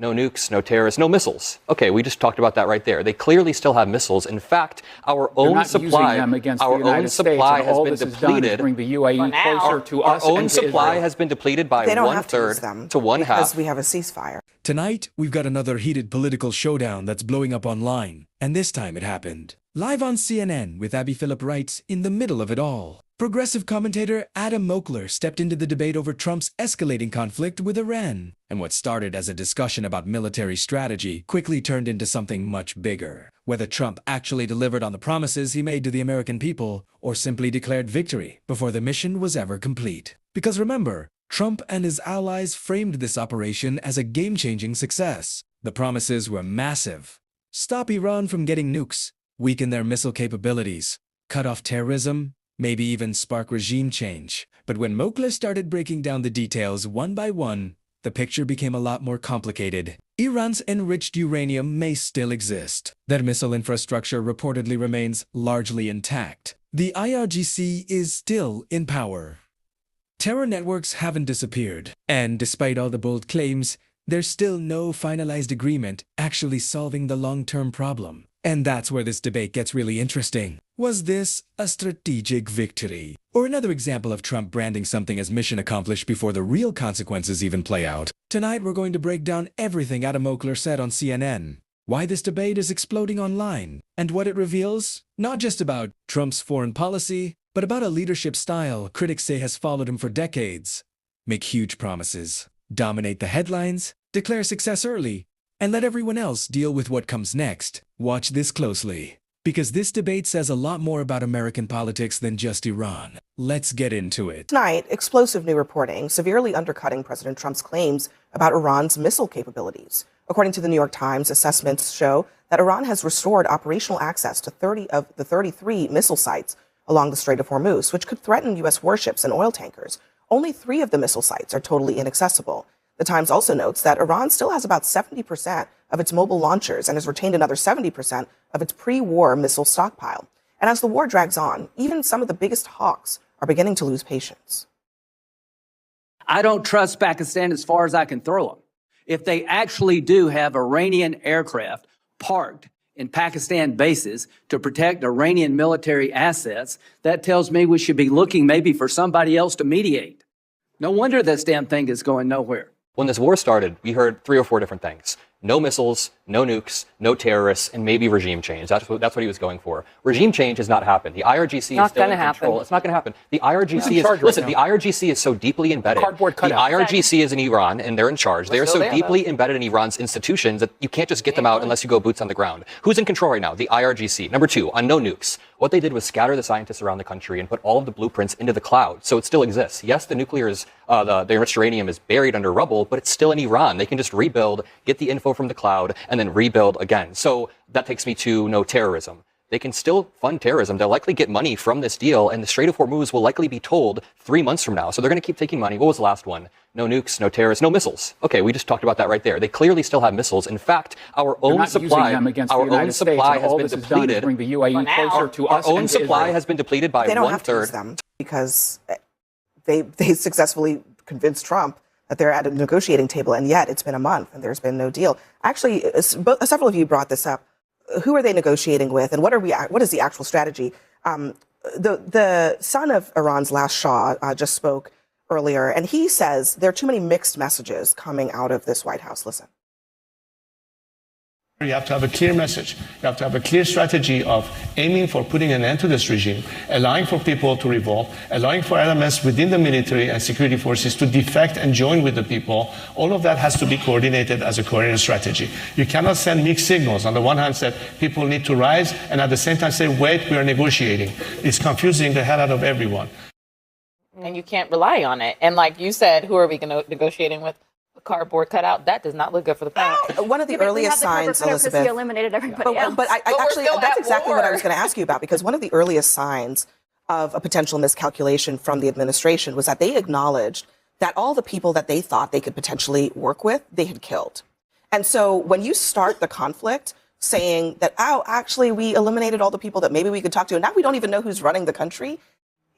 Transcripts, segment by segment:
no nukes, no terrorists, no missiles. Okay, we just talked about that right there. They clearly still have missiles. In fact, our own supply has been depleted. Bring the UAE closer to us. Our own supply has been depleted by one-third to one-half. Because we have a ceasefire. Tonight, we've got another heated political showdown that's blowing up online. And this time it happened. Live on CNN with Abby Phillip writes, in the middle of it all. Progressive commentator Adam Mockler stepped into the debate over Trump's escalating conflict with Iran. And what started as a discussion about military strategy quickly turned into something much bigger. Whether Trump actually delivered on the promises he made to the American people or simply declared victory before the mission was ever complete. Because remember, Trump and his allies framed this operation as a game-changing success. The promises were massive. Stop Iran from getting nukes, weaken their missile capabilities, cut off terrorism, maybe even spark regime change. But when Mockler started breaking down the details one by one, the picture became a lot more complicated. Iran's enriched uranium may still exist. Their missile infrastructure reportedly remains largely intact. The IRGC is still in power. Terror networks haven't disappeared. And despite all the bold claims, there's still no finalized agreement actually solving the long-term problem. And that's where this debate gets really interesting. Was this a strategic victory? Or another example of Trump branding something as mission accomplished before the real consequences even play out? Tonight we're going to break down everything Adam Mockler said on CNN, why this debate is exploding online, and what it reveals, not just about Trump's foreign policy, but about a leadership style critics say has followed him for decades. Make huge promises, dominate the headlines, declare success early, and let everyone else deal with what comes next. Watch this closely, because this debate says a lot more about American politics than just Iran. Let's get into it. Tonight, explosive new reporting severely undercutting President Trump's claims about Iran's missile capabilities. According to the New York Times, assessments show that Iran has restored operational access to 30 of the 33 missile sites along the Strait of Hormuz, which could threaten U.S. warships and oil tankers. Only 3 of the missile sites are totally inaccessible. The Times also notes that Iran still has about 70% of its mobile launchers and has retained another 70% of its pre-war missile stockpile. And as the war drags on, even some of the biggest hawks are beginning to lose patience. I don't trust Pakistan as far as I can throw them. If they actually do have Iranian aircraft parked in Pakistan bases to protect Iranian military assets, that tells me we should be looking maybe for somebody else to mediate. No wonder this damn thing is going nowhere. When this war started, we heard 3 or 4 different things. No missiles, no nukes, no terrorists, and maybe regime change. That's what he was going for. Regime change has not happened. The IRGC is still in control. It's not going to happen. The IRGC is so deeply embedded. The IRGC is in Iran, and they're in charge. They are so deeply embedded in Iran's institutions that you can't just get them out unless you go boots on the ground. Who's in control right now? The IRGC. Number 2, on no nukes. What they did was scatter the scientists around the country and put all of the blueprints into the cloud, so it still exists. Yes, the nuclear is, the enriched uranium is buried under rubble, but it's still in Iran. They can just rebuild, get the info from the cloud, and then rebuild again. So that takes me to no terrorism. They can still fund terrorism. They'll likely get money from this deal, and the Strait of Hormuz will likely be told 3 months from now. So they're going to keep taking money. What was the last one? No nukes, no terrorists, no missiles. Okay, we just talked about that right there. They clearly still have missiles. In fact, our own supply has been depleted. Bring the UAE closer to us. Our own supply has been depleted by 1/3. They don't have to use them because they successfully convinced Trump that they're at a negotiating table, and yet it's been a month and there's been no deal. Actually, several of you brought this up. Who are they negotiating with, and what is the actual strategy? The son of Iran's last Shah just spoke earlier, and he says there are too many mixed messages coming out of this White House. Listen. You have to have a clear message. You have to have a clear strategy of aiming for putting an end to this regime, allowing for people to revolt, allowing for elements within the military and security forces to defect and join with the people. All of that has to be coordinated as a coherent strategy. You cannot send mixed signals. On the one hand, say people need to rise, and at the same time say, wait, we are negotiating. It's confusing the hell out of everyone. And you can't rely on it. And like you said, who are we negotiating with? Cardboard cutout, that does not look good for the planet. One of the earliest signs, Elizabeth, eliminated everybody else. But actually, that's exactly what I was going to ask you about, because one of the earliest signs of a potential miscalculation from the administration was that they acknowledged that all the people that they thought they could potentially work with, they had killed. And so when you start the conflict saying that, oh, actually, we eliminated all the people that maybe we could talk to, and now we don't even know who's running the country,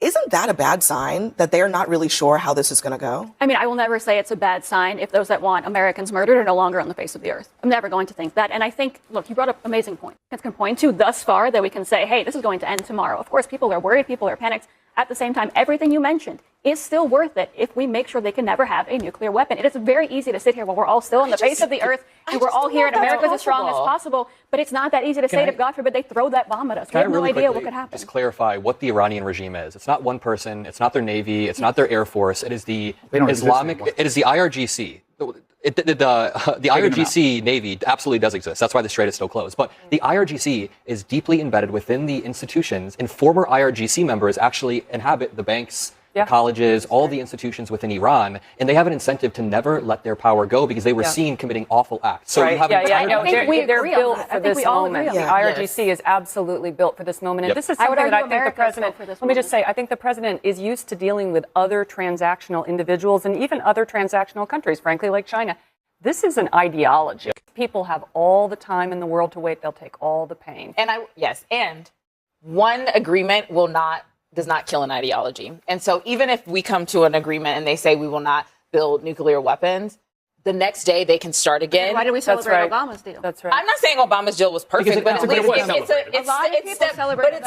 Isn't that a bad sign that they're not really sure how this is going to go? I mean, I will never say it's a bad sign if those that want Americans murdered are no longer on the face of the earth. I'm never going to think that. And I think, look, you brought up an amazing point. It can point to thus far that we can say, hey, this is going to end tomorrow. Of course, people are worried, people are panicked. At the same time, everything you mentioned is still worth it if we make sure they can never have a nuclear weapon. It is very easy to sit here while we're all still on the face of the earth and we're all here and America's as strong as possible. But it's not that easy to say that, God forbid, they throw that bomb at us. We have no idea what could happen. Just clarify what the Iranian regime is. It's not one person. It's not their navy. It's not their air force. It is the Islamic. It is the IRGC. The IRGC Navy absolutely does exist. That's why the Strait is still closed. But the IRGC is deeply embedded within the institutions, and former IRGC members actually inhabit the banks, the colleges, all the institutions within Iran, and they have an incentive to never let their power go because they were seen committing awful acts. So you have they're built for this moment. The IRGC is absolutely built for this moment. And this is something that I think the president, let me just say, I think the president is used to dealing with other transactional individuals and even other transactional countries, frankly, like China. This is an ideology. People have all the time in the world to wait. They'll take all the pain. And one agreement does not kill an ideology. And so even if we come to an agreement and they say we will not build nuclear weapons, the next day they can start again. Why do we celebrate Obama's deal? That's right. I'm not saying Obama's deal was perfect, but at least it's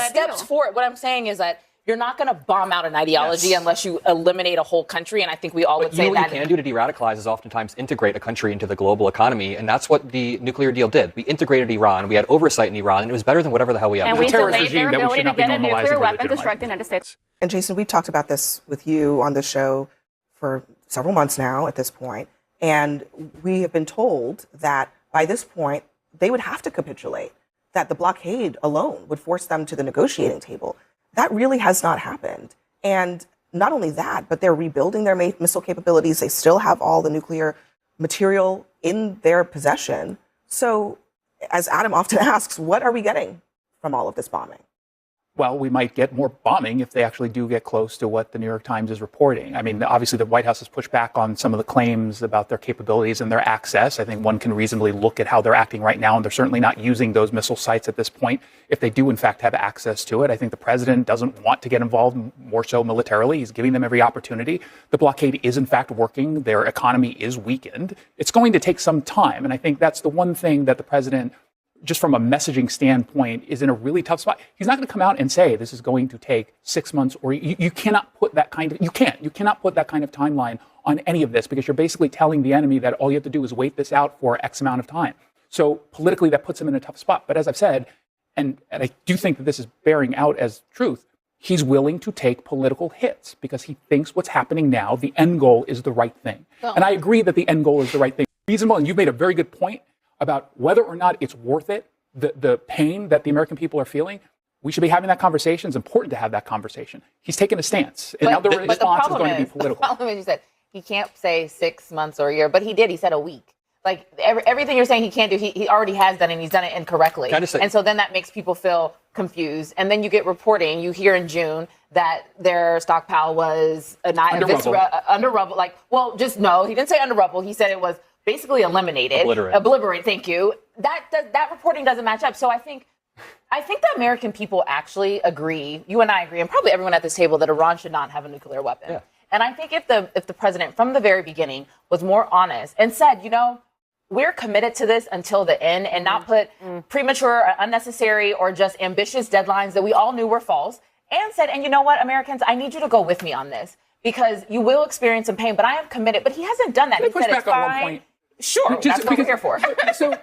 steps forward. What I'm saying is that you're not going to bomb out an ideology unless you eliminate a whole country. And I think we all would say that. What you can do to de-radicalize is oftentimes integrate a country into the global economy. And that's what the nuclear deal did. We integrated Iran. We had oversight in Iran. And it was better than whatever the hell we have. And we delayed their ability to get a nuclear weapon to strike the United States. And Jason, we've talked about this with you on the show for several months now at this point. And we have been told that by this point, they would have to capitulate, that the blockade alone would force them to the negotiating table. That really has not happened. And not only that, but they're rebuilding their missile capabilities. They still have all the nuclear material in their possession. So, as Adam often asks, what are we getting from all of this bombing? Well, we might get more bombing if they actually do get close to what the New York Times is reporting. I mean, obviously, the White House has pushed back on some of the claims about their capabilities and their access. I think one can reasonably look at how they're acting right now, and they're certainly not using those missile sites at this point. If they do, in fact, have access to it, I think the president doesn't want to get involved more so militarily. He's giving them every opportunity. The blockade is, in fact, working. Their economy is weakened. It's going to take some time, and I think that's the one thing that the president, just from a messaging standpoint, is in a really tough spot. He's not going to come out and say this is going to take 6 months, or you cannot put that kind of, you cannot put that kind of timeline on any of this, because you're basically telling the enemy that all you have to do is wait this out for X amount of time. So politically, that puts him in a tough spot. But as I've said, and I do think that this is bearing out as truth, he's willing to take political hits because he thinks what's happening now, the end goal is the right thing. And I agree that the end goal is the right thing. Reasonable, and you've made a very good point about whether or not it's worth it, the pain that the American people are feeling. We should be having that conversation. It's important to have that conversation. He's taken a stance, and now the response is going to be political. The problem is, you said he can't say 6 months or a year, but he did. He said a week. Like everything you're saying he can't do, he already has done, and he's done it incorrectly. And so then that makes people feel confused. And then you get reporting. You hear in June that their stockpile was under rubble. Like, well, just no. He didn't say under rubble. He said it was basically eliminated. Obliterate. Thank you. That reporting doesn't match up. So I think the American people actually agree. You and I agree, and probably everyone at this table, that Iran should not have a nuclear weapon. Yeah. And I think if the president from the very beginning was more honest and said, we're committed to this until the end, and not put premature or unnecessary or just ambitious deadlines that we all knew were false, and said, and you know what, Americans, I need you to go with me on this because you will experience some pain, but I am committed. But he hasn't done that. He said it's fine. One point. Sure, that's what we're here for. So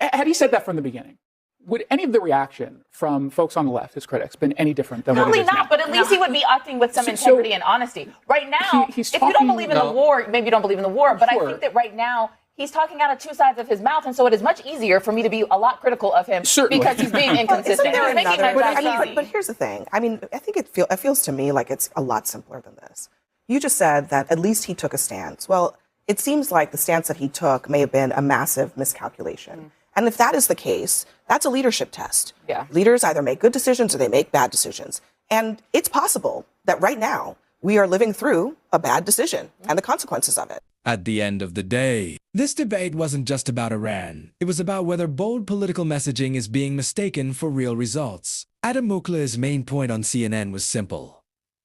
had he said that from the beginning, would any of the reaction from folks on the left, his critics, been any different than what it is now? But at least he would be acting with some integrity and honesty. Right now, if you don't believe in the war, maybe you don't believe in the war, but I think that right now, he's talking out of two sides of his mouth, and so it is much easier for me to be a lot critical of him because he's being inconsistent. But here's the thing. I mean, I think it feels to me like it's a lot simpler than this. You just said that at least he took a stance. Well, it seems like the stance that he took may have been a massive miscalculation. And if that is the case, that's a leadership test. Yeah. Leaders either make good decisions or they make bad decisions. And it's possible that right now we are living through a bad decision and the consequences of it. At the end of the day, this debate wasn't just about Iran. It was about whether bold political messaging is being mistaken for real results. Adam Mockler's main point on CNN was simple.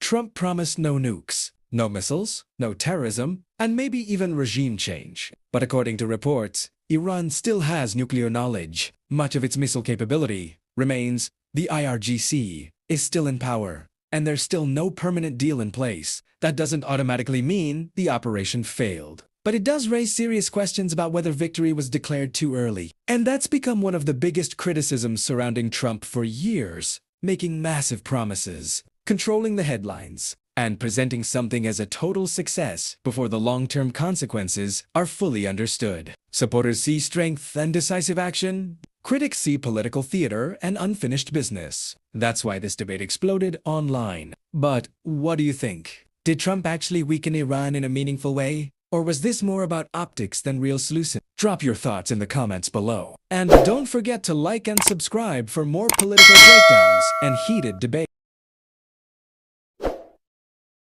Trump promised no nukes, no missiles, no terrorism, and maybe even regime change. But according to reports, Iran still has nuclear knowledge. Much of its missile capability remains. The IRGC is still in power, and there's still no permanent deal in place. That doesn't automatically mean the operation failed. But it does raise serious questions about whether victory was declared too early. And that's become one of the biggest criticisms surrounding Trump for years, making massive promises, controlling the headlines, and presenting something as a total success before the long-term consequences are fully understood. Supporters see strength and decisive action. Critics see political theater and unfinished business. That's why this debate exploded online. But what do you think? Did Trump actually weaken Iran in a meaningful way? Or was this more about optics than real solution? Drop your thoughts in the comments below. And don't forget to like and subscribe for more political breakdowns and heated debate.